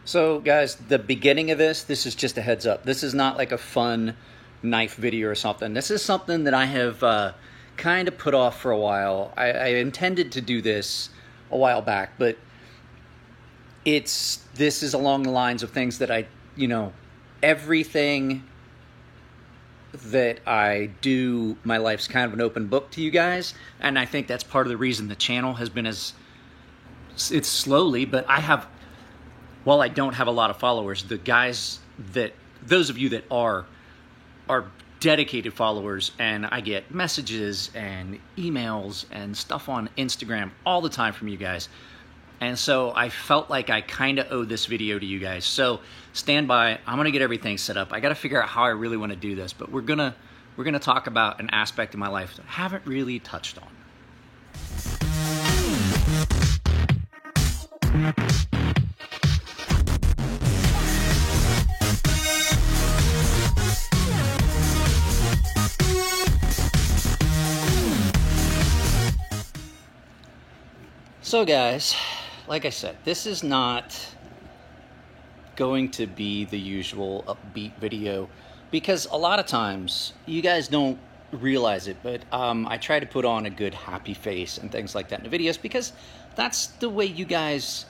So, guys, the beginning of this is just a heads up. This is not like a fun knife video or something. This is something that I have kind of put off for a while. I intended to do this a while back, but this is along the lines of things that everything that I do, my life's kind of an open book to you guys, and I think that's part of the reason the channel has been it's slowly, but while I don't have a lot of followers, those of you that are dedicated followers, and I get messages and emails and stuff on Instagram all the time from you guys. And so I felt like I kind of owe this video to you guys. So stand by. I'm going to get everything set up. I got to figure out how I really want to do this, but we're going to talk about an aspect of my life that I haven't really touched on. So guys, like I said, this is not going to be the usual upbeat video because a lot of times you guys don't realize it, but I try to put on a good happy face and things like that in the videos because that's the way you guys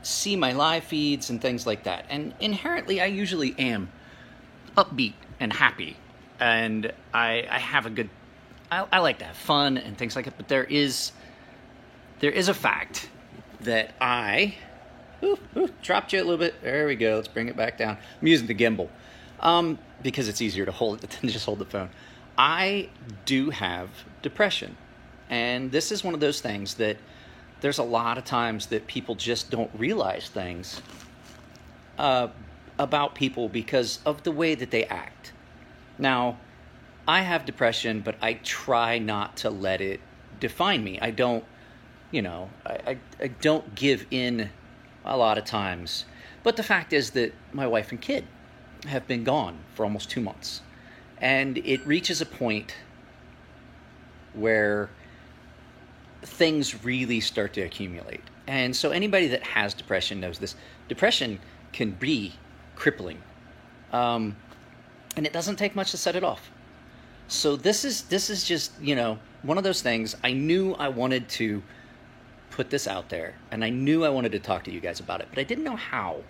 see my live feeds and things like that. And inherently, I usually am upbeat and happy, and I like to have fun and things like that, but there is a fact that dropped you a little bit. There we go. Let's bring it back down. I'm using the gimbal because it's easier to hold it than just hold the phone. I do have depression, and this is one of those things that there's a lot of times that people just don't realize things about people because of the way that they act. Now, I have depression, but I try not to let it define me. I don't give in a lot of times. But the fact is that my wife and kid have been gone for almost 2 months. And it reaches a point where things really start to accumulate. And so anybody that has depression knows this. Depression can be crippling. And it doesn't take much to set it off. So this is just, one of those things. I knew I wanted to put this out there, and I knew I wanted to talk to you guys about it, but I didn't know how,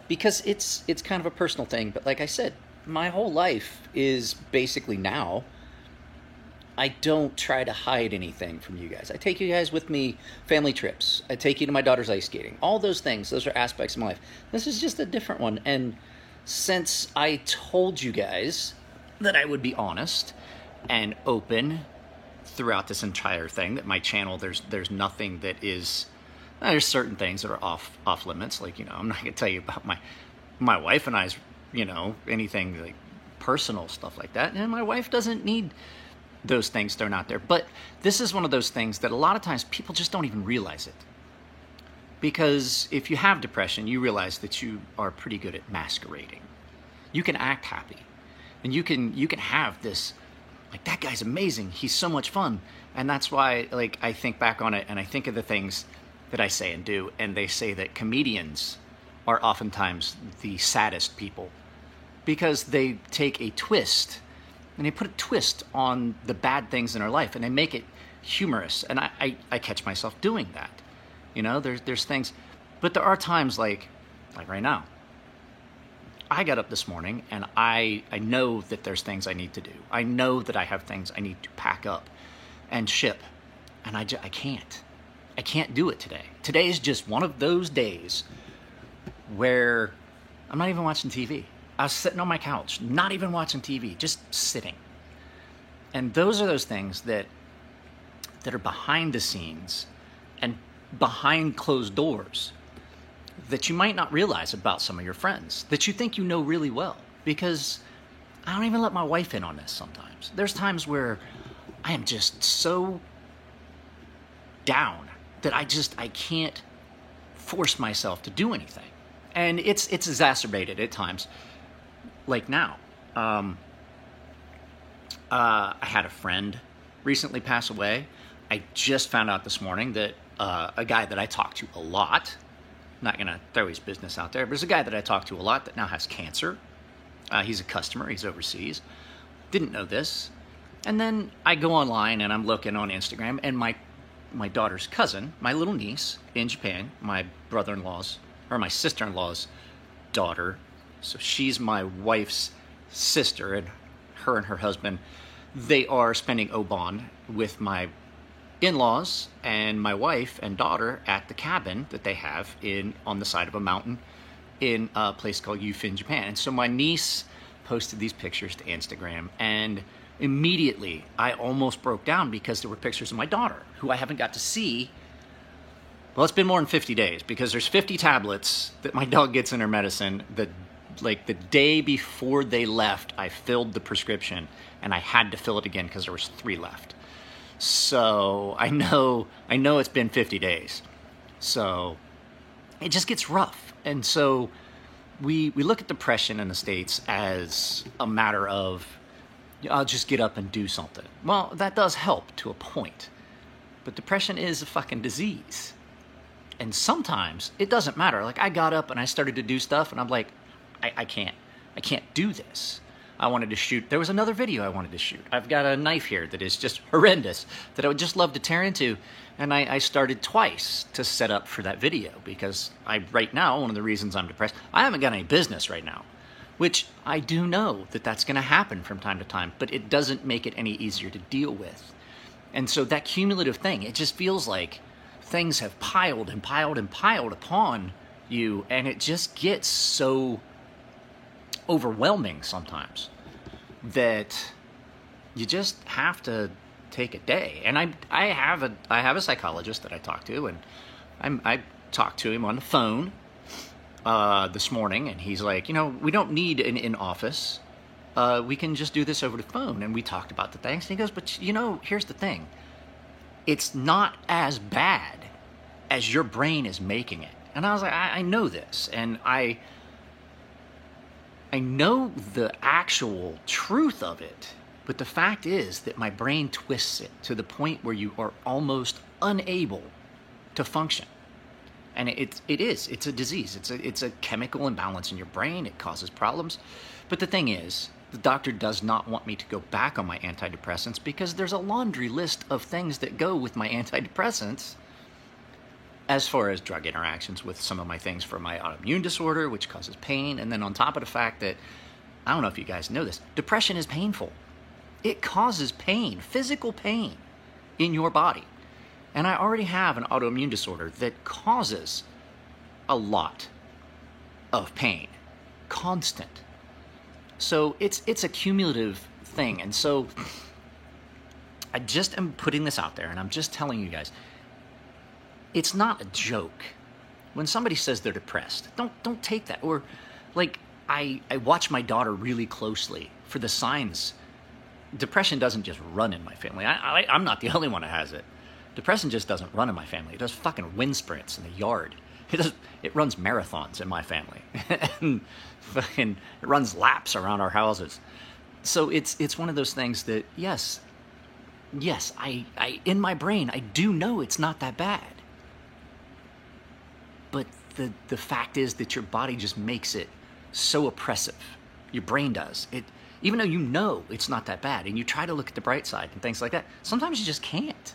because it's kind of a personal thing. But like I said, my whole life is basically now, I don't try to hide anything from you guys. I take you guys with me, family trips. I take you to my daughter's ice skating. All those things, those are aspects of my life. This is just a different one. And since I told you guys that I would be honest and open throughout this entire thing, that my channel, there's nothing that is, there's certain things that are off limits. Like, I'm not going to tell you about my wife and I's, anything like personal stuff like that. And my wife doesn't need those things thrown out there. But this is one of those things that a lot of times people just don't even realize it. Because if you have depression, you realize that you are pretty good at masquerading. You can act happy. And you can have this, like, that guy's amazing, he's so much fun. And that's why, like, I think back on it and I think of the things that I say and do, and they say that comedians are oftentimes the saddest people because they take a twist and they put a twist on the bad things in our life and they make it humorous. And I catch myself doing that. There's things, but there are times like right now. I got up this morning and I know that there's things I need to do. I know that I have things I need to pack up and ship. And I can't do it today. Today is just one of those days where I'm not even watching TV. I was sitting on my couch, not even watching TV, just sitting. And those are those things that are behind the scenes and behind closed doors that you might not realize about some of your friends that you think you know really well. Because I don't even let my wife in on this sometimes. There's times where I am just so down that I can't force myself to do anything. And it's exacerbated at times. Like now, I had a friend recently pass away. I just found out this morning that a guy that I talk to a lot not going to throw his business out there, but there's a guy that I talk to a lot that now has cancer. He's a customer. He's overseas. Didn't know this. And then I go online and I'm looking on Instagram, and my daughter's cousin, my little niece in Japan, my brother-in-law's, or my sister-in-law's daughter, so she's my wife's sister, and her husband, they are spending Obon with my in-laws and my wife and daughter at the cabin that they have on the side of a mountain in a place called Yufin, Japan. And so my niece posted these pictures to Instagram, and immediately I almost broke down because there were pictures of my daughter, who I haven't got to see. Well, it's been more than 50 days, because there's 50 tablets that my dog gets in her medicine that, like, the day before they left, I filled the prescription, and I had to fill it again because there was 3 left. So I know it's been 50 days. So it just gets rough. And so we look at depression in the States as a matter of, I'll just get up and do something. Well, that does help to a point. But depression is a fucking disease. And sometimes it doesn't matter. Like, I got up and I started to do stuff, and I'm like, I can't do this. I wanted to shoot. There was another video I wanted to shoot. I've got a knife here that is just horrendous that I would just love to tear into. And I started twice to set up for that video, because right now, one of the reasons I'm depressed, I haven't got any business right now, which I do know that that's going to happen from time to time, but it doesn't make it any easier to deal with. And so that cumulative thing, it just feels like things have piled and piled and piled upon you, and it just gets so overwhelming sometimes that you just have to take a day. And I have a psychologist that I talk to, and I talked to him on the phone this morning, and he's like, we don't need an in-office. We can just do this over the phone. And we talked about the things, and he goes, but here's the thing. It's not as bad as your brain is making it. And I was like, I know this, and I know the actual truth of it, but the fact is that my brain twists it to the point where you are almost unable to function. And it's a disease. It's a chemical imbalance in your brain. It causes problems. But the thing is, the doctor does not want me to go back on my antidepressants, because there's a laundry list of things that go with my antidepressants, as far as drug interactions with some of my things for my autoimmune disorder, which causes pain. And then on top of the fact that, I don't know if you guys know this, depression is painful. It causes pain, physical pain in your body. And I already have an autoimmune disorder that causes a lot of pain, constant. So it's a cumulative thing. And so I just am putting this out there, and I'm just telling you guys, it's not a joke. When somebody says they're depressed, don't take that. Or, like, I watch my daughter really closely for the signs. Depression doesn't just run in my family. I'm not the only one that has it. Depression just doesn't run in my family. It does fucking wind sprints in the yard. It runs marathons in my family. And fucking it runs laps around our houses. So it's one of those things that, yes, I in my brain, I do know it's not that bad. But the fact is that your body just makes it so oppressive. Your brain does. Even though you know it's not that bad, and you try to look at the bright side and things like that, sometimes you just can't.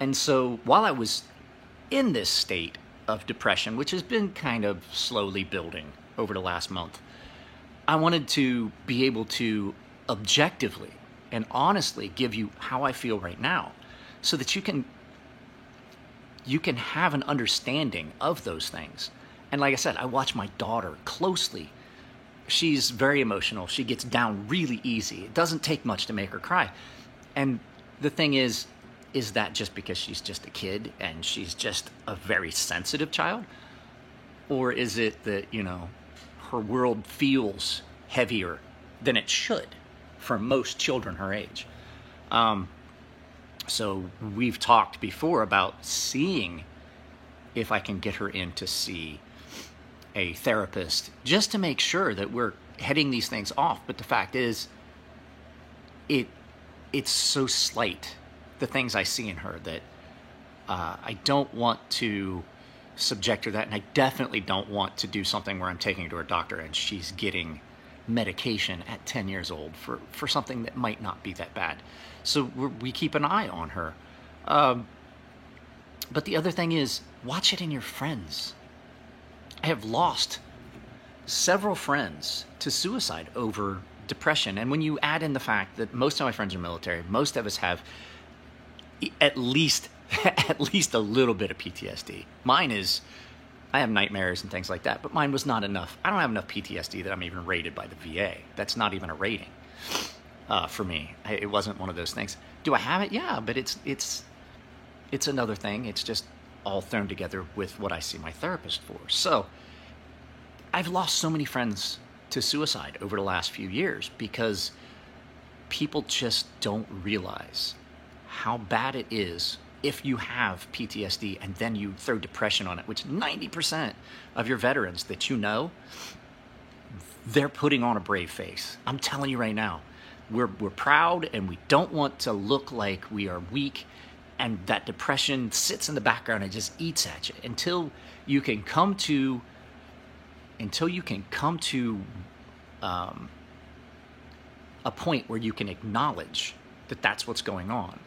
And so while I was in this state of depression, which has been kind of slowly building over the last month, I wanted to be able to objectively and honestly give you how I feel right now, so that you can have an understanding of those things. And like I said, I watch my daughter closely. She's very emotional. She gets down really easy. It doesn't take much to make her cry. And the thing is that just because she's just a kid and she's just a very sensitive child? Or is it that, her world feels heavier than it should for most children her age? So we've talked before about seeing if I can get her in to see a therapist, just to make sure that we're heading these things off. But the fact is, it's so slight, the things I see in her, that I don't want to subject her to that. And I definitely don't want to do something where I'm taking her to her doctor and she's getting medication at 10 years old for something that might not be that bad. So we keep an eye on her. But the other thing is, watch it in your friends. I have lost several friends to suicide over depression. And when you add in the fact that most of my friends are military, most of us have at least a little bit of PTSD. Mine is, I have nightmares and things like that, but mine was not enough. I don't have enough PTSD that I'm even rated by the VA. That's not even a rating for me. It wasn't one of those things. Do I have it? Yeah, but it's another thing. It's just all thrown together with what I see my therapist for. So I've lost so many friends to suicide over the last few years because people just don't realize how bad it is if you have PTSD and then you throw depression on it, which 90% of your veterans that you know, they're putting on a brave face. I'm telling you right now, we're proud and we don't want to look like we are weak, and that depression sits in the background and just eats at you until you can come to a point where you can acknowledge that that's what's going on.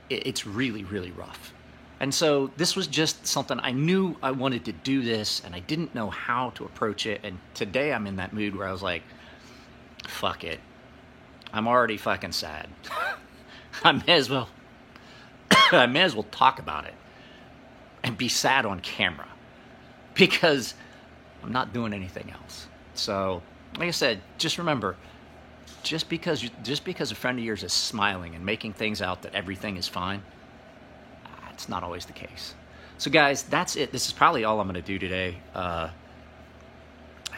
It's really, really rough. And so this was just something I knew I wanted to do this, and I didn't know how to approach it. And today I'm in that mood where I was like, fuck it. I'm already fucking sad. I may as well talk about it and be sad on camera because I'm not doing anything else. So, like I said, just remember, just because a friend of yours is smiling and making things out that everything is fine, it's not always the case. So guys, that's it. This is probably all I'm going to do today. I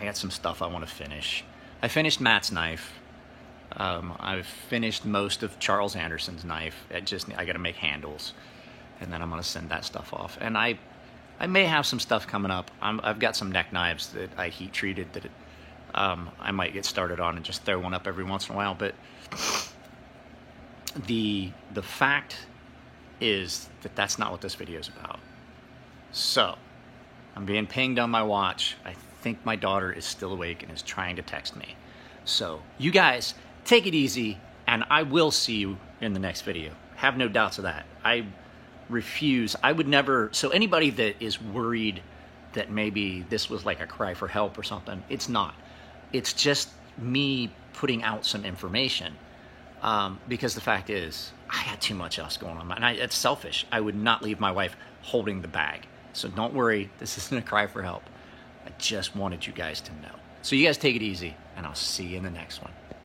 got some stuff I want to finish. I finished Matt's knife. I've finished most of Charles Anderson's knife. I got to make handles, and then I'm going to send that stuff off. And I may have some stuff coming up. I've got some neck knives that I heat treated that I might get started on and just throw one up every once in a while. But the fact is that that's not what this video is about. So I'm being pinged on my watch. I think my daughter is still awake and is trying to text me. So you guys take it easy, and I will see you in the next video. Have no doubts of that. I would never. So anybody that is worried that maybe this was like a cry for help or something, it's not. It's just me putting out some information, because the fact is, I had too much else going on. And it's selfish. I would not leave my wife holding the bag. So don't worry, this isn't a cry for help. I just wanted you guys to know. So you guys take it easy, and I'll see you in the next one.